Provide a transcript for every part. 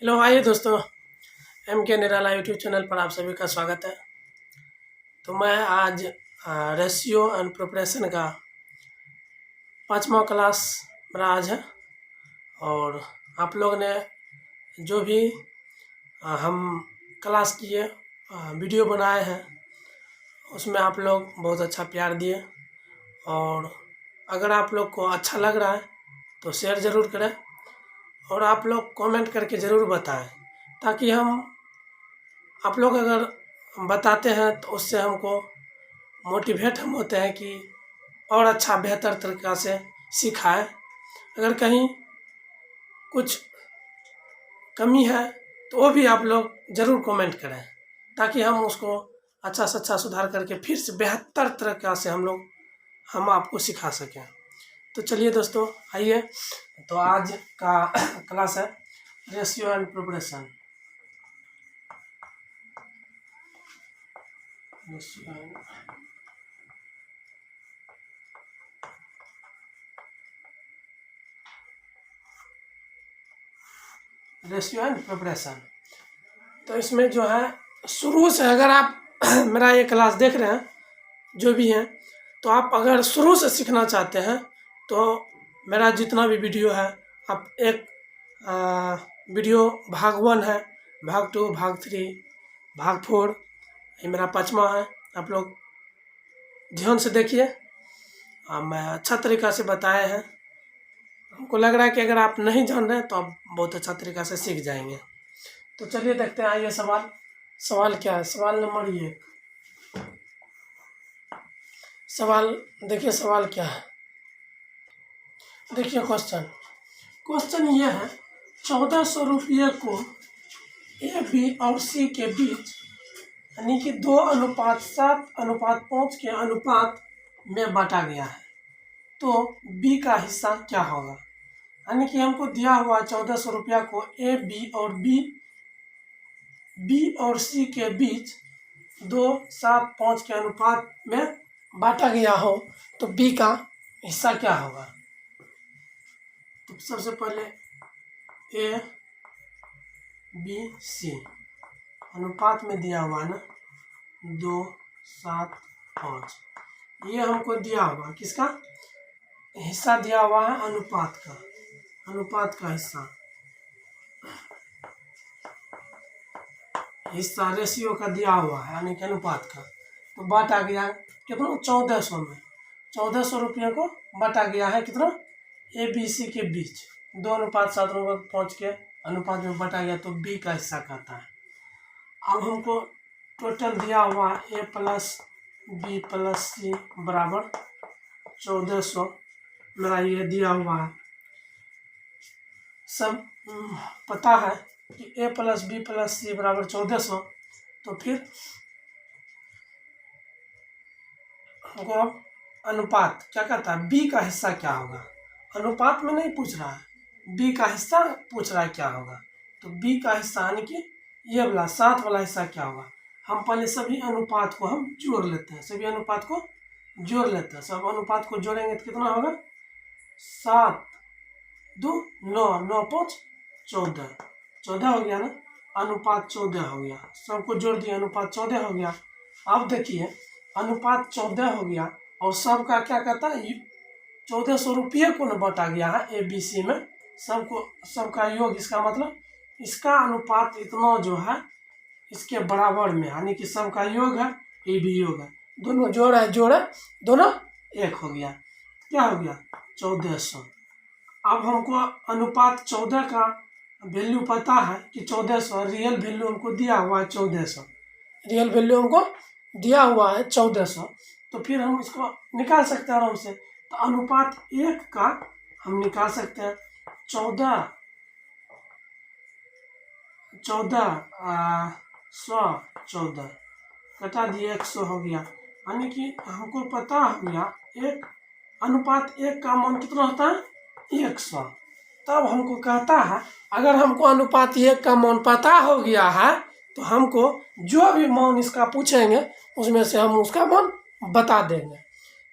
Hello आइए दोस्तों, M के निराला यूट्यूब चैनल पर आप सभी का स्वागत है। तो मैं आज रेशियो एंड प्रोपोर्शन का 5वां क्लास मेरा आज है। और आप लोग ने जो भी हम क्लास किए वीडियो बनाए हैं उसमें आप लोग बहुत अच्छा प्यार दिए। और अगर आप लोग को अच्छा लग रहा है तो शेयर ज़रूर करें और आप लोग कमेंट करके ज़रूर बताएं, ताकि आप लोग अगर बताते हैं तो उससे हमको मोटिवेट हम होते हैं कि और अच्छा बेहतर तरीक़ा से सिखाएं। अगर कहीं कुछ कमी है तो वो भी आप लोग ज़रूर कमेंट करें, ताकि हम उसको अच्छा से अच्छा सुधार करके फिर से बेहतर तरीक़ा से हम आपको सिखा सकें। तो चलिए दोस्तों, आइए। तो आज का क्लास है ratio and proportion. Ratio and proportion. तो इसमें जो है शुरू से अगर आप मेरा ये क्लास देख रहे हैं जो भी हैं, तो आप अगर शुरू से सीखना चाहते हैं तो मेरा जितना भी वीडियो है, आप एक वीडियो भाग 1 है, भाग 2, भाग 3, भाग 4, ये मेरा 5वां है। आप लोग ध्यान से देखिए। मैं अच्छा तरीक़ा से बताए हैं। हमको लग रहा है कि अगर आप नहीं जान रहे हैं तो आप बहुत अच्छा तरीक़ा से सीख जाएंगे। तो चलिए देखते हैं। आइए सवाल क्या है। सवाल नंबर 1। सवाल देखिए, सवाल क्या है। देखिए क्वेश्चन ये है, 1400 रुपये को ए बी और सी के बीच यानी कि 2:7:5 के अनुपात में बांटा गया है, तो बी का हिस्सा क्या होगा। यानी कि हमको दिया हुआ 1400 रुपया को ए बी और सी के बीच 2:7:5 के अनुपात में बांटा गया हो, तो बी का हिस्सा क्या होगा। तो सबसे पहले ए बी सी अनुपात में दिया हुआ ना 2:7:5, ये हमको दिया हुआ किसका हिस्सा दिया हुआ है, अनुपात का हिस्सा रेशियो का दिया हुआ है, यानी कि अनुपात का। तो बांटा गया कितना, 1400 में। 1400 रुपये को बांटा गया है कितना, ए बी सी के बीच 2:7:5 के अनुपात में बांटा गया, तो बी का हिस्सा कहता है। अब हमको टोटल दिया हुआ ए प्लस बी प्लस सी बराबर 1400 मेरा ये दिया हुआ है। सब पता है कि ए प्लस बी प्लस सी बराबर 1400। तो फिर हमको अब अनुपात क्या करता है, बी का हिस्सा क्या होगा। अनुपात में नहीं पूछ रहा है, बी का हिस्सा पूछ रहा है क्या होगा। तो बी का हिस्सा यानी कि ये वाला 7 वाला हिस्सा क्या होगा। हम पहले सभी अनुपात को हम जोड़ लेते हैं, सब अनुपात को जोड़ेंगे तो कितना होगा, 7 2 9 9 5 14 हो गया ना। अनुपात 14 हो गया, सबको जोड़ दिया, अनुपात 14 हो गया। अब देखिए अनुपात 14 हो गया और सबका क्या कहता है, 1400 रुपये को न बांटा गया है ए बी सी में, सबका योग, इसका मतलब इसका अनुपात इतना जो है इसके बराबर में, यानी कि सबका योग है, ये भी योग है, दोनों जोड़ है दोनों एक हो गया। क्या हो गया, 1400। अब हमको अनुपात 14 का वैल्यू पता है कि 1400, रियल वैल्यू हमको दिया हुआ है 1400, रियल वैल्यू हमको दिया हुआ है 1400। तो फिर हम इसको निकाल सकते हैं आराम से। तो अनुपात 1 का हम निकाल सकते हैं 14 कटा दिए 100 हो गया, यानी कि हमको पता हो गया अनुपात 1 का मान कितना होता है, 100। तब हमको कहता है अगर हमको अनुपात 1 का मान पता हो गया है तो हमको जो भी मान इसका पूछेंगे उसमें से हम उसका मान बता देंगे।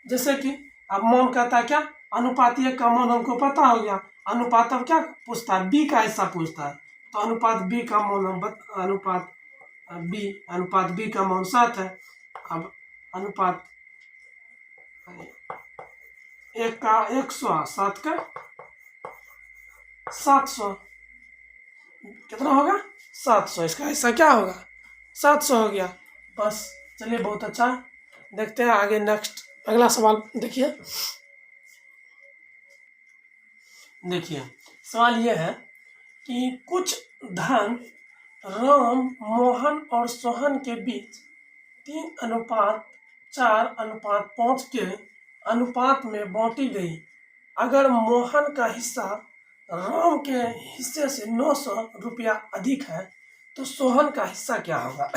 जैसे कि अब मान कहता है क्या, अनुपात 1 का मान हमको पता हो गया, अनुपात अब क्या पूछता है, बी का हिस्सा पूछता है। तो अनुपात बी का मान अनुपात बी का मान 7 है। अब अनुपात 1 का 100, 7 का 700, कितना होगा 700। इसका हिस्सा क्या होगा 700 हो गया। बस चलिए, बहुत अच्छा। देखते हैं आगे, नेक्स्ट अगला सवाल देखिए। सवाल यह है कि कुछ धन राम, मोहन और सोहन के बीच 3:4:5 के अनुपात में बांटी गई। अगर मोहन का हिस्सा राम के हिस्से से 900 रुपया अधिक है तो सोहन का हिस्सा क्या होगा।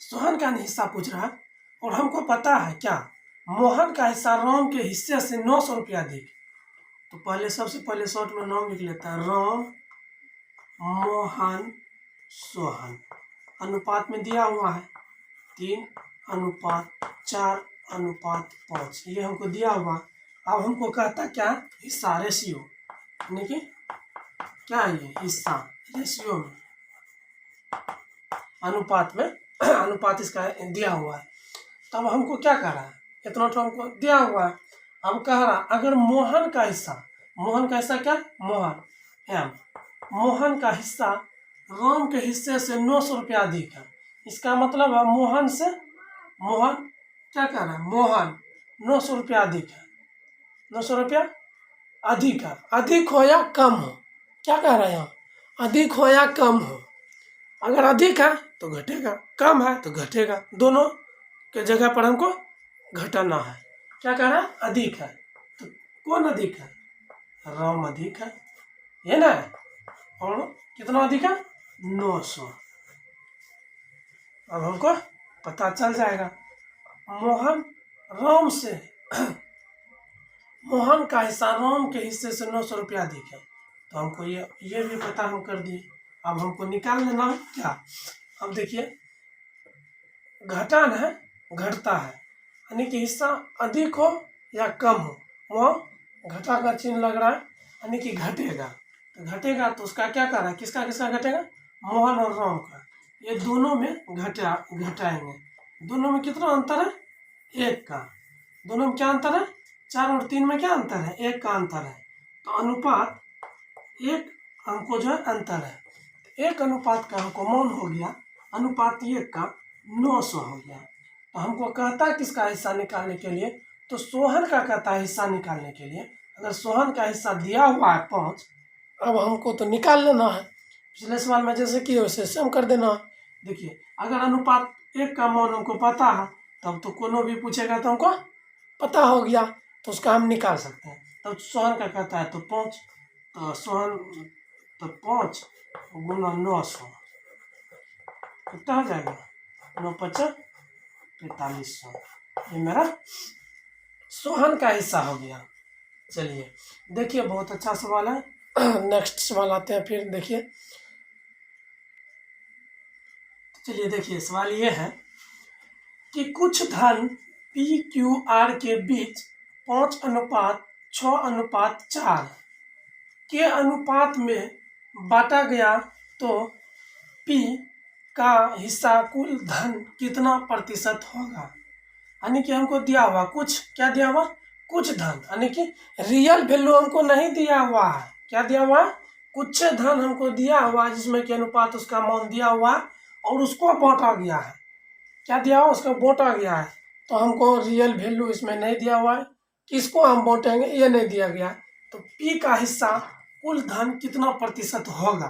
सोहन का हिस्सा पूछ रहा है और हमको पता है क्या, मोहन का हिस्सा राम के हिस्से से 900 रुपया अधिक। तो पहले सबसे पहले शॉर्ट में नाम लिख लेता है, राम, मोहन, सोहन। अनुपात में दिया हुआ है 3:4:5, ये हमको दिया हुआ। अब हमको कहता क्या, हिस्सा, रेशियो, यानी कि क्या है ये हिस्सा, रेशियो में, अनुपात में अनुपात इसका दिया हुआ है। तब हमको क्या कह रहा है, इतना तो हमको दिया हुआ है। अब कह रहा अगर मोहन का हिस्सा क्या, मोहन का हिस्सा राम के हिस्से से 900 रुपया अधिक है। इसका मतलब है मोहन क्या कह रहा है, मोहन 900 रुपया अधिक है, 900 रुपया अधिक है। अधिक हो या कम हो, क्या कह रहा है यहाँ, अधिक हो या कम हो। अगर अधिक है तो घटेगा, कम है तो घटेगा, दोनों के जगह पर हमको घटाना है। क्या कह रहा है, अधिक है, तो कौन अधिक है, राम अधिक है, ये ना। और कितना अधिक है, 900। अब हमको पता चल जाएगा मोहन का हिस्सा राम के हिस्से से 900 रुपया अधिक है। तो हमको ये भी पता हम कर दिए। अब हमको निकाल लेना है क्या। अब देखिए, घटान है, घटता है, यानी कि हिस्सा अधिक हो या कम हो, वहाँ घटा का चिन्ह लग रहा है, यानी कि घटेगा। तो घटेगा तो उसका क्या कर रहा है, किसका घटेगा, मोहन और राम का। ये दोनों में घटाएंगे। दोनों में कितना अंतर है, 1 का। दोनों में क्या अंतर है, 4 और 3 में क्या अंतर है, 1 का अंतर है। तो अनुपात 1 हमको जो है अंतर है, 1 अनुपात का हमको मान हो गया, अनुपात 1 का 900 हो गया। तो हमको कहता है किसका हिस्सा निकालने के लिए, तो सोहन का कहता है हिस्सा निकालने के लिए। अगर सोहन का हिस्सा दिया हुआ है 5, अब हमको तो निकाल लेना है। पिछले सवाल में जैसे कि वैसे सम कर देना है। देखिए, अगर अनुपात 1 का मान हमको पता है, तब तो कोनो भी पूछेगा तो हमको पता हो गया, तो उसका हम निकाल सकते हैं। तब सोहन का कहता है तो 5, तो सोहन तो 5 गुना 900 कितना हो जाएगा, 9×5 = 4500। ये मेरा सोहन का हिस्सा हो गया। चलिए देखिए, बहुत अच्छा सवाल है। नेक्स्ट सवाल आते हैं फिर। देखिए, चलिए देखिए, सवाल ये है कि कुछ धन PQR के बीच 5:6:4 के अनुपात में बांटा गया तो P का हिस्सा कुल धन कितना प्रतिशत होगा। यानी कि हमको दिया हुआ कुछ, क्या दिया हुआ, कुछ धन, यानी कि रियल वैल्यू हमको नहीं दिया हुआ है। क्या दिया हुआ है, कुछ धन हमको दिया हुआ है, जिसमें कि अनुपात उसका मान दिया हुआ है और उसको बांटा गया है। क्या दिया हुआ, उसको बांटा गया है। तो हमको रियल वैल्यू इसमें नहीं दिया हुआ है, किसको हम बांटेंगे ये नहीं दिया गया। तो P का हिस्सा कुल धन कितना प्रतिशत होगा।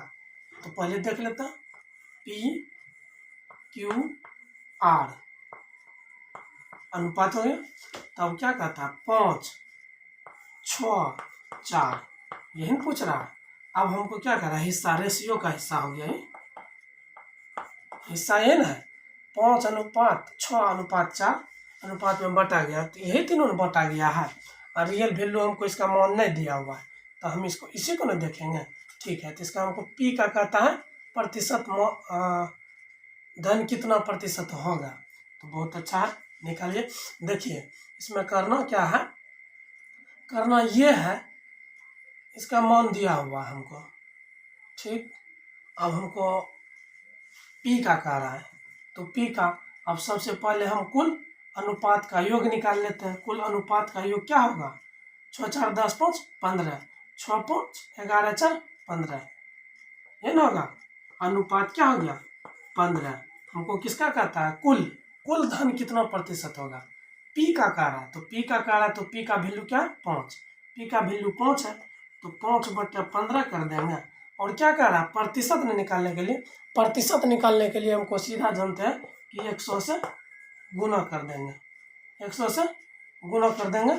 तो पहले देख लेते हैं, PQR अनुपात हो गया। तब क्या कहता है, 5:6:4, यही पूछ रहा है। अब हमको क्या कर रहा है, हिस्सा, रेशियो का हिस्सा हो गया, हिस्सा ये ना है, 5:6:4 अनुपात में बांटा गया। तो यही तीनों में बांटा गया है और रियल वैल्यू हमको इसका मान नहीं दिया हुआ है, तो हम इसी को ना देखेंगे। ठीक है, तो इसका हमको P का कहता है प्रतिशत, धन कितना प्रतिशत होगा। तो बहुत अच्छा है, निकालिए। देखिए, इसमें करना क्या है, करना ये है, इसका मान दिया हुआ हमको, ठीक, अब हमको पी का कह रहा है, तो पी का अब सबसे पहले हम कुल अनुपात का योग निकाल लेते हैं। कुल अनुपात का योग क्या होगा? 6 4 10 5 15, 6 5 11 4 15, ये ना होगा। अनुपात क्या हो गया? 15। हमको किसका कहता है? कुल धन कितना प्रतिशत होगा? पी का कह रहा है, तो पी का कह रहा है, तो पी का वैल्यू क्या है? 5। पी का वैल्यू 5 है, तो 5/15 कर देंगे। और क्या कह रहा है? प्रतिशत निकालने के लिए, प्रतिशत निकालने के लिए हमको सीधा जानते हैं कि 100 से गुना कर देंगे। 100 से गुना कर देंगे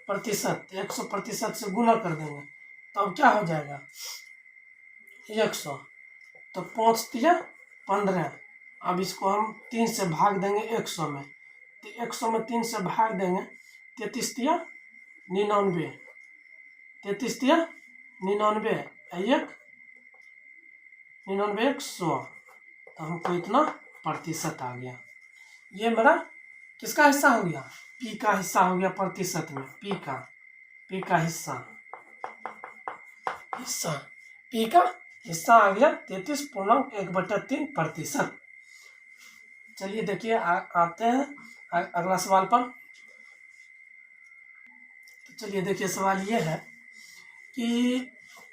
प्रतिशत, 100% से गुना कर देंगे, तो अब क्या हो जाएगा? 100, तो 5 तिया 15। अब इसको हम 3 से भाग देंगे 100 में, तो 100 में 3 से भाग देंगे, 33 तिया 99, 33 तिया 99, 99 100, तो हमको इतना प्रतिशत आ गया। ये मेरा किसका हिस्सा हो गया? पी का हिस्सा हो गया प्रतिशत में। पी का हिस्सा पी का हिस्सा आ गया 33.1/3%। चलिए देखिए आते हैं अगला सवाल पर। तो चलिए देखिए सवाल ये है कि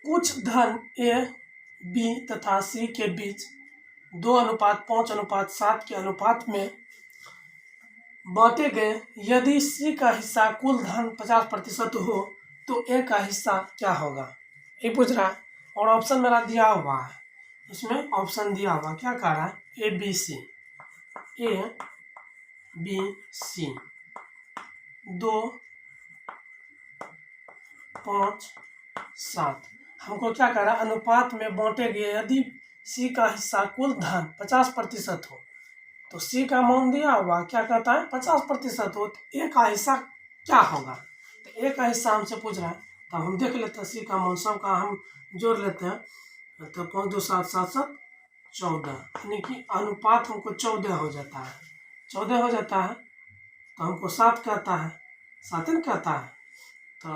कुछ धन ए, बी तथा सी के बीच 2:5:7 के अनुपात में बांटे गए। यदि सी का हिस्सा कुल धन 50% हो तो ए का हिस्सा क्या होगा? ये पूछ रहा है, और ऑप्शन मेरा दिया हुआ है। इसमें ऑप्शन दिया हुआ क्या कह रहा है? A B C 2 5 7। हमको क्या कह रहा है? अनुपात में बांटे गए यदि सी का हिस्सा कुल धन 50% हो, तो सी का मान दिया हुआ क्या कहता है? 50% हो, तो ए का हिस्सा क्या होगा? तो ए का हिस्सा हमसे पूछ रहा है, तो हम देख लेते हैं सी का मान, सब का हम जोड़ लेते हैं। तो 5 2 7 7 7 14, यानी कि अनुपात हमको 14 हो जाता है। 14 हो जाता है तो हमको 7 कहता है, 7 न कहता है, तो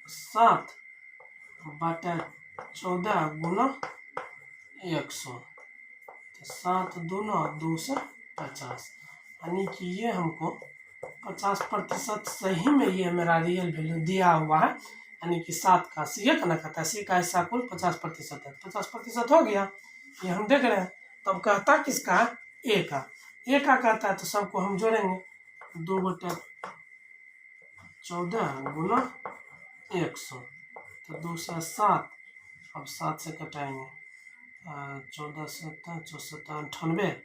7/14 गुना 100, तो 7 दूना 2 से 50, यानी कि ये हमको 50% सही में ये मेरा रियल वैल्यू दिया हुआ है। यानी कि 7 का सी एक ना कहता है, सी का हिस्सा कुल 50% है, 50% हो गया, ये हम देख रहे हैं। तब कहता किसका? ए का कहता है, तो सबको हम जोड़ेंगे 2/14 गुना 100, तो 2 से 7, अब 7 से कटाएंगे, 14 से 98,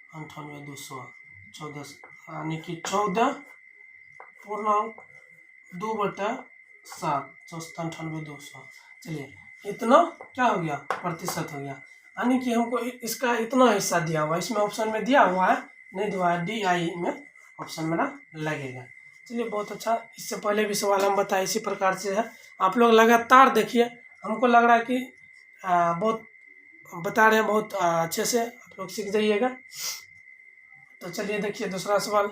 200, 14, यानी कि 14.2/7, 94 200। चलिए इतना क्या हो गया? प्रतिशत हो गया, यानी कि हमको इसका इतना हिस्सा दिया हुआ है। इसमें ऑप्शन में दिया हुआ है, नहीं दिया है, DI में ऑप्शन मेरा लगेगा। चलिए बहुत अच्छा। इससे पहले भी सवाल हम बताए इसी प्रकार से है, आप लोग लगातार देखिए। हमको लग रहा है कि बहुत बता रहे हैं, बहुत अच्छे से आप लोग सीख जाइएगा। तो चलिए देखिए दूसरा सवाल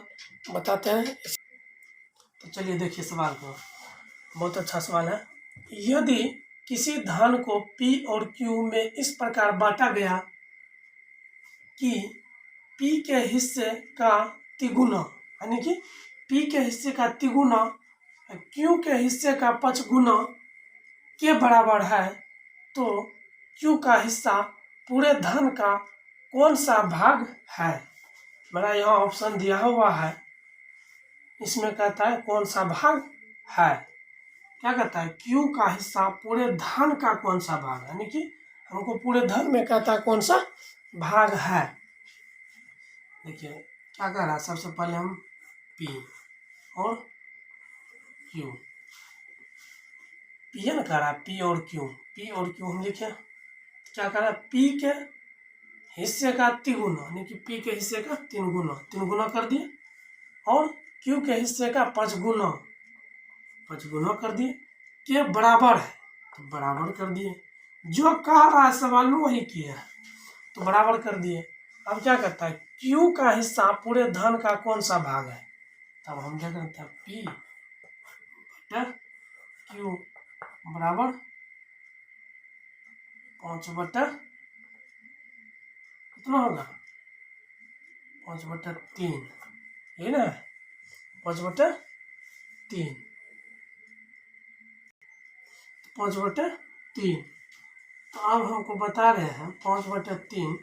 बताते हैं। तो चलिए देखिए सवाल को, बहुत अच्छा सवाल है। यदि किसी धन को P और Q में इस प्रकार बांटा गया कि P के हिस्से का तिगुना, यानी कि P के हिस्से का तिगुना Q के हिस्से का 5 गुना के बराबर है, तो Q का हिस्सा पूरे धन का कौन सा भाग है? मेरा यहाँ ऑप्शन दिया हुआ है, इसमें कहता है कौन सा भाग है। क्या कहता है? Q का हिस्सा पूरे धन का कौन सा भाग, यानी कि हमको पूरे धन में कहता है कौन सा भाग है। देखिए क्या कह रहा है, सबसे पहले हम P और Q, P है ना कह रहा है, P और Q हम लिखे। क्या कह रहा है? P के हिस्से का 3 गुना, यानी कि P के हिस्से का 3 गुना कर दिए, और Q के हिस्से का 5 गुना कर दिए, के बराबर है तो बराबर कर दिए। जो कह रहा है सवाल में वही किया है, तो बराबर कर दिए। अब क्या कहता है? Q का हिस्सा पूरे धन का कौन सा भाग है? तब हम देख रहे थे P/Q बराबर 5/, कितना होगा 5/3, ये ना 5/3, 5/3। तो अब हमको बता रहे हैं 5/3,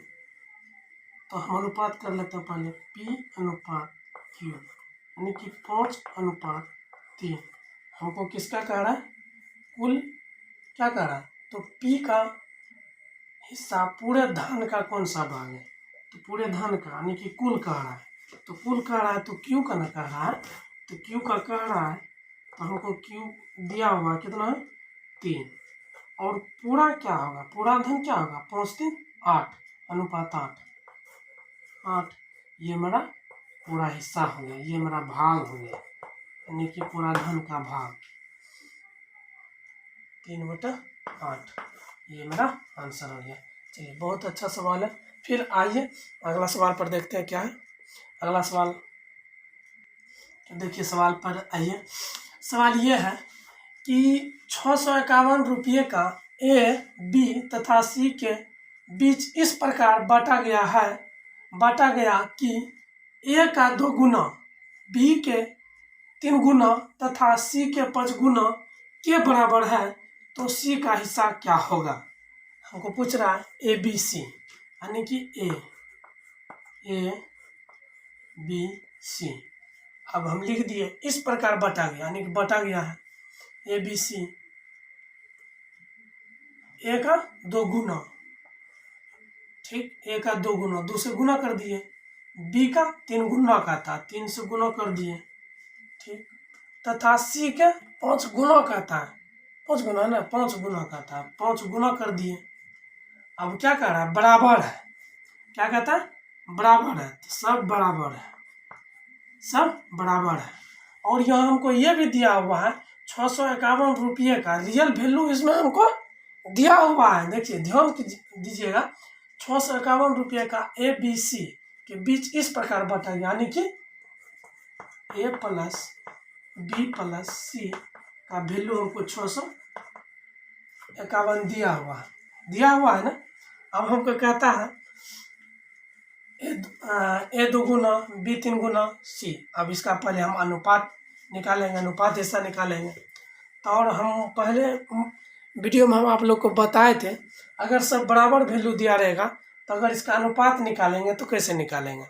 तो हम अनुपात कर लेते हैं पहले P/Q, यानी कि 5/3। हमको किसका कह रहा है, कुल क्या कह रहा है, तो P का हिस्सा पूरे धन का कौन सा भाग है, तो पूरे धन का, यानी कि कुल कह रहा है। तो कुल कह रहा है तो Q का ना कह रहा है, तो Q का कह रहा है तो हमको Q दिया हुआ कितना है 3, और पूरा क्या होगा, पूरा धन क्या होगा 5×3 8, अनुपात 8, ये मेरा पूरा हिस्सा हो गया, ये मेरा भाग हो गया, यानी कि पूरा धन का भाग 3/8, ये मेरा आंसर हो गया। चलिए बहुत अच्छा सवाल है। फिर आइए अगला सवाल पर देखते हैं क्या है अगला सवाल। तो देखिए सवाल पर आइए, सवाल ये है कि 651 रुपये का A, B तथा C के बीच इस प्रकार बांटा गया कि A का 2 गुना, B के 3 गुना तथा C के 5 गुना के बराबर है, तो C का हिस्सा क्या होगा। हमको पूछ रहा है ABC, यानी कि A B C। अब हम लिख दिए इस प्रकार बांटा गया, यानी कि बांटा गया है ABC, A का 2 गुना, ठीक, A का 2 गुना, 2 से गुना कर दिए, B का 3 गुना का था, 3 से गुना कर दिए, ठीक, तथा C के 5 गुना का था, 5 गुना ना 5 गुना का था, 5 गुना कर दिए। अब क्या कर रहा है, बराबर है, क्या कहता है बराबर है, तो सब बराबर है, सब बराबर है। और यहाँ हमको ये भी दिया हुआ है 651 रुपये का रियल वैल्यू इसमें हमको दिया हुआ है। देखिए ध्यान दीजिएगा, 651 रुपये का ABC के बीच इस प्रकार बांटा, यानी कि A + B + C का वैल्यू हमको 651 दिया हुआ है ना। अब हमको कहता है A 2 Guna, B 3 Guna, C। अब इसका पहले हम अनुपात निकालेंगे, अनुपात हिस्सा निकालेंगे। तो और हम पहले वीडियो में हम आप लोग को बताए थे, अगर सब बराबर वैल्यू दिया रहेगा तो अगर इसका अनुपात निकालेंगे तो कैसे निकालेंगे।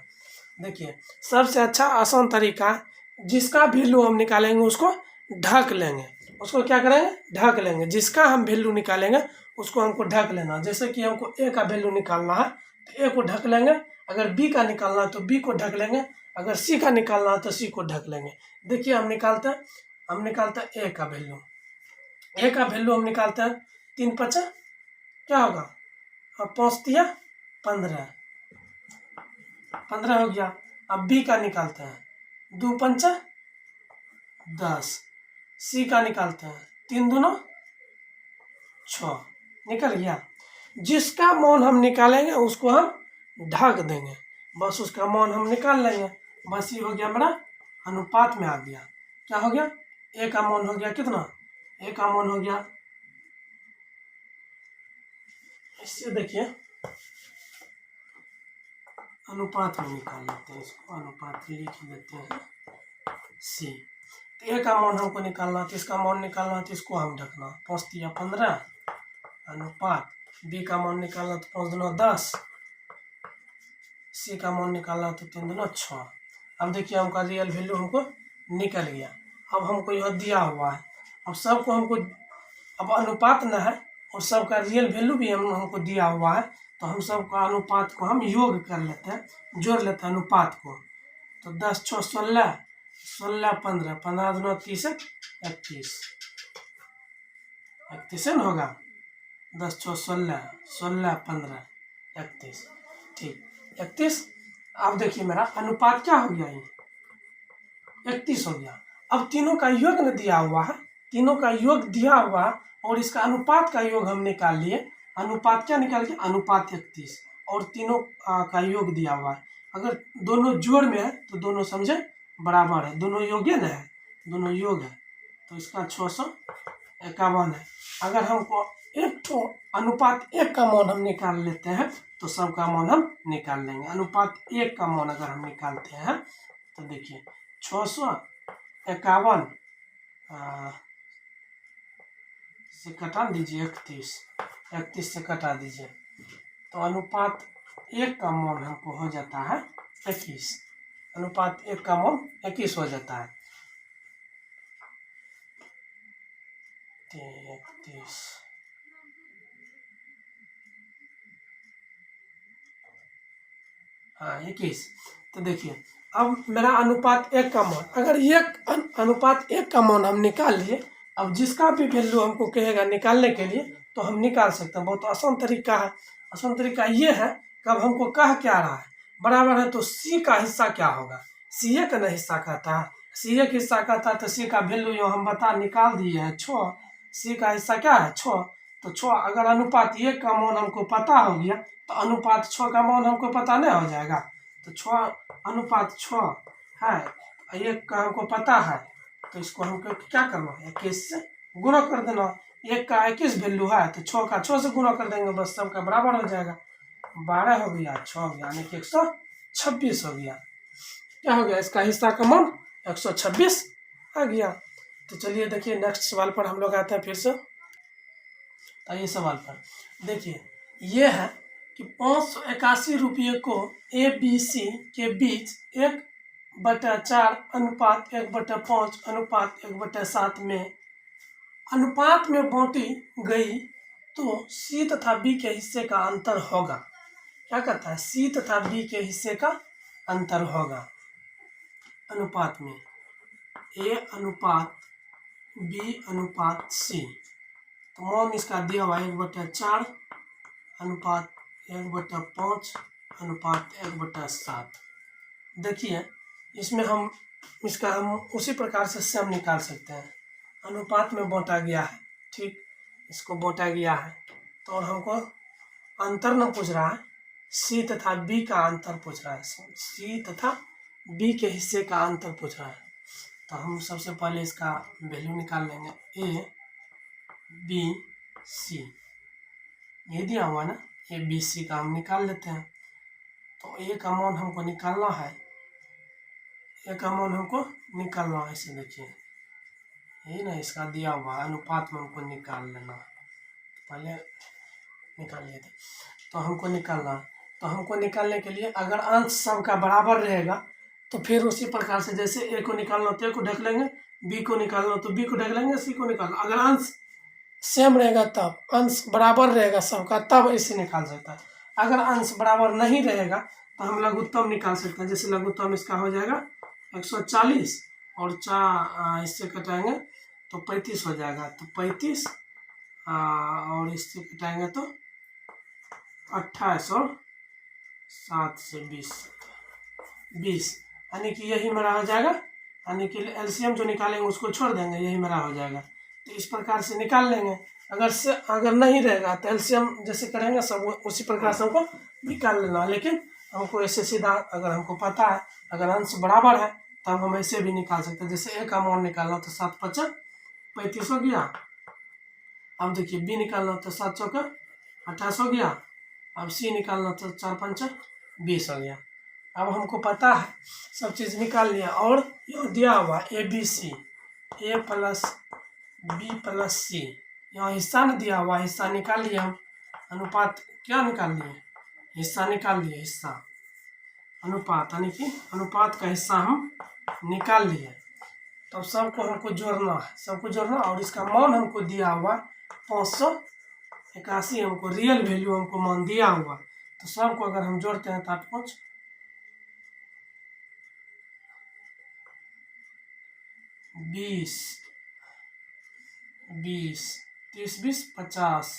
देखिए सबसे अच्छा आसान तरीका, जिसका वैल्यू हम निकालेंगे उसको ढक लेंगे, उसको क्या करेंगे ढक लेंगे, जिसका हम वैल्यू निकालेंगे उसको हमको ढक लेना। जैसे कि हमको A का वैल्यू निकालना है तो A को ढक लेंगे, अगर B का निकालना है तो B को ढक लेंगे, अगर C का निकालना है तो C को ढक लेंगे। देखिए हम निकालते हैं A का वैल्यू, A का वैल्यू हम निकालते हैं 3×5 क्या होगा, 5×3 15, 15 हो गया। अब B का निकालते हैं 2×5 10, C का निकालते हैं 3×2 6, निकल गया। जिसका मान हम निकालेंगे उसको हम ढक देंगे, बस उसका मान हम निकाल लेंगे, बस ये हो गया मेरा अनुपात में आ गया। क्या हो गया, A का मान हो गया कितना, A का मान हो गया, इससे देखिए अनुपात में निकाल लेते हैं, इसको अनुपात लिख देते हैं C। तो A का मान हमको निकालना, तो इसका मान निकालना, तो इसको हम ढकना, 5×3 15 अनुपात, B का मान निकालना तो 5×2 10, C का मान निकालना तो 3×2 6। अब देखिए हमका रियल वैल्यू हमको निकल गया। अब हमको यह दिया हुआ है, अब सबको हमको, अब अनुपात न है और सबका रियल वैल्यू भी हमको दिया हुआ है, तो हम सबका अनुपात को हम योग कर लेते हैं, जोड़ लेते हैं अनुपात को। तो 10 6 16, 16 15, 15×2 30 31, 31 न होगा, 10 6 16, 16 15 31, ठीक 31। अब देखिए मेरा अनुपात क्या हो गया, ये 31 हो गया। अब तीनों का योग न दिया हुआ है, तीनों का योग दिया हुआ और इसका अनुपात का योग हम निकाल लिए। अनुपात क्या निकाल के, अनुपात 31 और तीनों का योग दिया हुआ है। अगर दोनों जोड़ में है तो दोनों समझे बराबर है, दोनों योग्य है, दोनों योग है, तो इसका 651 है। अगर हमको एक तो अनुपात 1 का मान हम निकाल लेते हैं तो सबका मान हम निकाल लेंगे। अनुपात 1 का मान अगर हम निकालते हैं तो देखिए 651 से कटा दीजिए 31 से कटा दीजिए तो अनुपात 1 का मान हमको हो जाता है 21। अनुपात 1 का मान 21 हो जाता है। 31 हाँ 21। तो देखिए अब मेरा अनुपात 1 का मान, अगर ये अनुपात 1 का मान हम निकाल लिए, अब जिसका भी वैल्यू हमको कहेगा निकालने के लिए तो हम निकाल सकते हैं। बहुत आसान तरीका है। आसान तरीका ये है कि अब हमको कह क्या रहा है, बराबर है तो सी का हिस्सा क्या होगा, सी ए का ना हिस्सा कहता है। सी ए का हिस्सा कहता है तो सी का वैल्यू जो हम निकाल दिए हैं 6। सी का हिस्सा क्या है 6, तो 6 अगर अनुपात 1 का मान हमको पता हो गया तो अनुपात 6 का मान हमको पता नहीं हो जाएगा। तो 6 अनुपात 6 है, 1 का हमको पता है तो इसको हमको क्या करना है 21 से गुणा कर देना। 1 का 21 वैल्यू है तो 6 का 6 से गुणा कर देंगे, बस सबका बराबर हो जाएगा। 12 हो गया 6 हो गया यानी कि 126 हो गया। क्या हो गया, इसका हिस्सा का मान 126 आ गया। तो चलिए देखिए नेक्स्ट सवाल पर हम लोग आते हैं फिर से। आइए सवाल पर देखिए, ये है कि 581 रुपये को ABC के बीच 1/4 अनुपात 1/5 अनुपात 1/7 में अनुपात में बांटी गई तो C तथा B के हिस्से का अंतर होगा। क्या कहता है, C तथा B के हिस्से का अंतर होगा अनुपात में, A अनुपात B अनुपात C। तो मान इसका दिया हुआ 1/4 अनुपात 1/5 अनुपात 1/7। देखिए इसमें हम उसी प्रकार से सम निकाल सकते हैं। अनुपात में बांटा गया है, ठीक, इसको बांटा गया है तो और हमको अंतर न पूछ रहा है, सी तथा बी का अंतर पूछ रहा है, सी तथा बी के हिस्से का अंतर पूछ रहा है। तो हम सबसे पहले इसका वैल्यू निकाल लेंगे, ए बी सी ये दिया हुआ ना, ए बी सी का हम निकाल लेते हैं। तो ए का मान हमको निकालना है, ए का मान हमको निकालना है। इसे देखिए यही ना इसका दिया हुआ अनुपात में हमको निकाल लेना, पहले निकाल लिए थे तो हमको निकालना। तो हमको निकालने के लिए अगर अंश सबका बराबर रहेगा तो फिर उसी प्रकार से जैसे ए को निकालना तो ए को ढक लेंगे, बी को निकालना तो बी को ढक लेंगे, सी को निकालना। अगर अंश सेम रहेगा तब, अंश बराबर रहेगा सबका तब इसे निकाल सकता है। अगर अंश बराबर नहीं रहेगा तो हम लघुत्तम निकाल सकते हैं। जैसे लघुत्तम इसका हो जाएगा 140 और 4 इससे कटाएंगे तो 35 हो जाएगा। तो 35 और इससे कटाएंगे तो 28 और 7 से 20 यानी कि यही मेरा हो जाएगा। यानी कि एलसीएम जो निकालेंगे उसको छोड़ देंगे, यही मेरा हो जाएगा। तो इस प्रकार से निकाल लेंगे। अगर नहीं रहेगा तो एलसीएम जैसे करेंगे सब उसी प्रकार से हमको निकाल लेना। लेकिन हमको ऐसे सीधा अगर हमको पता है अगर अंश बराबर है तब हम ऐसे भी निकाल सकते हैं। जैसे ए का मान निकालना तो 7 × 5 = 35 हो गया। अब देखिए बी निकालना तो 7 × 4 = 28 हो गया। अब सी निकालना तो 4 × 5 = 20 हो गया। अब हमको पता है सब चीज़ निकाल लिया और यह दिया हुआ ABC A + B + C, यहाँ हिस्सा न दिया हुआ, हिस्सा निकाल लिया हम। अनुपात क्या निकाल लिए, हिस्सा निकाल लिए, हिस्सा अनुपात यानी कि अनुपात का हिस्सा हम निकाल लिए। तब सबको हमको जोड़ना है, सबको जोड़ना और इसका मान हमको दिया हुआ 581 हमको रियल वैल्यू हमको मान दिया हुआ। तो सबको अगर हम जोड़ते हैं तो 8 × 5 = 20 20 30 20 50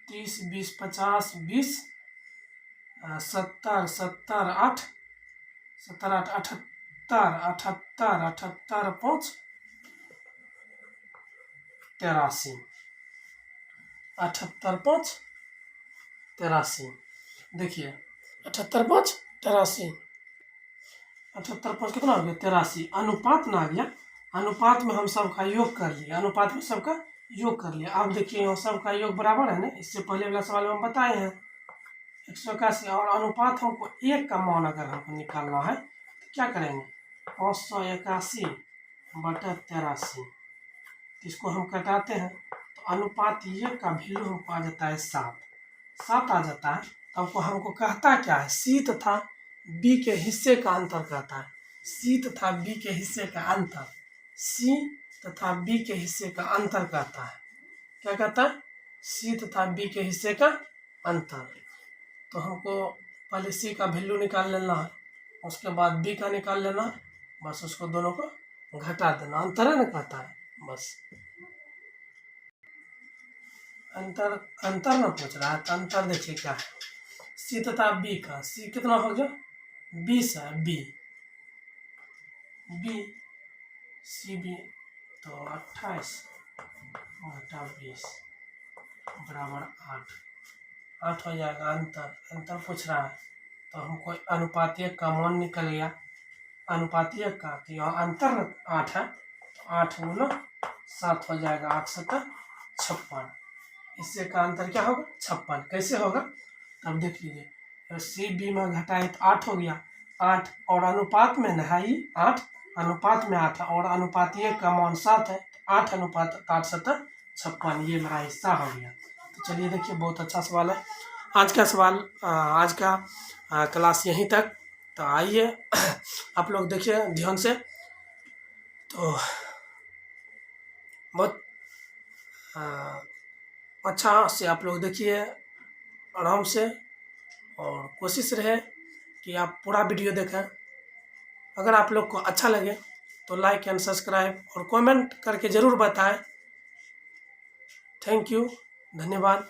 30 20 50 20 70 70 8 70 8 78 78 78 5 83 78 5 83। देखिए 78 5 83 78 5 कितना हो गया 83। अनुपात ना आ गया, अनुपात में हम सबका योग कर लिए, अनुपात में सबका योग कर लिया। अब देखिए यहाँ सब का योग बराबर है ना, इससे पहले वाला सवाल में हम बताए हैं 181। और अनुपात हमको एक का मान अगर हमको निकालना है तो क्या करेंगे, 581 बटा 83, इसको हम कटाते हैं तो अनुपात एक का वैल्यू हमको आ जाता है 7 आ जाता है। तो हमको कहता क्या है, सी तथा बी के हिस्से का अंतर कहता है, सी तथा बी के हिस्से का अंतर, सी तथा बी के हिस्से का अंतर कहता है। क्या कहता है, सी तथा बी के हिस्से का अंतर। तो हमको पहले सी का वैल्यू निकाल लेना है, उसके बाद बी का निकाल लेना है, बस उसको दोनों को घटा देना, अंतर है ना कहता है बस। अंतर ना पूछ रहा है तो अंतर देखिए क्या है, सी तथा बी का, सी कितना हो गया 20 है, बी सी बी तो 28 घटा 20 बराबर 8 हो जाएगा। अंतर पूछ रहा है तो हमको अनुपात एक का मान निकल गया, अनुपात एक का, तो यहाँ अंतर 8 है तो 8 गुना 7 हो जाएगा, 8 7 56। इससे का अंतर क्या होगा 56। कैसे होगा तब देख लीजिए, सी बी में घटाए तो 8 हो गया, 8 और अनुपात में न है 8, अनुपात में 8 है और अनुपात एक का मान 7 है, 8 अनुपात 8 7 56, ये मेरा हिस्सा हो गया। तो चलिए देखिए बहुत अच्छा सवाल है आज का सवाल। आज का क्लास यहीं तक। तो आइए आप लोग देखिए ध्यान से, तो बहुत अच्छा से आप लोग देखिए आराम से, और कोशिश रहे कि आप पूरा वीडियो देखें। अगर आप लोग को अच्छा लगे तो लाइक एंड सब्सक्राइब और कमेंट करके ज़रूर बताएं। थैंक यू, धन्यवाद।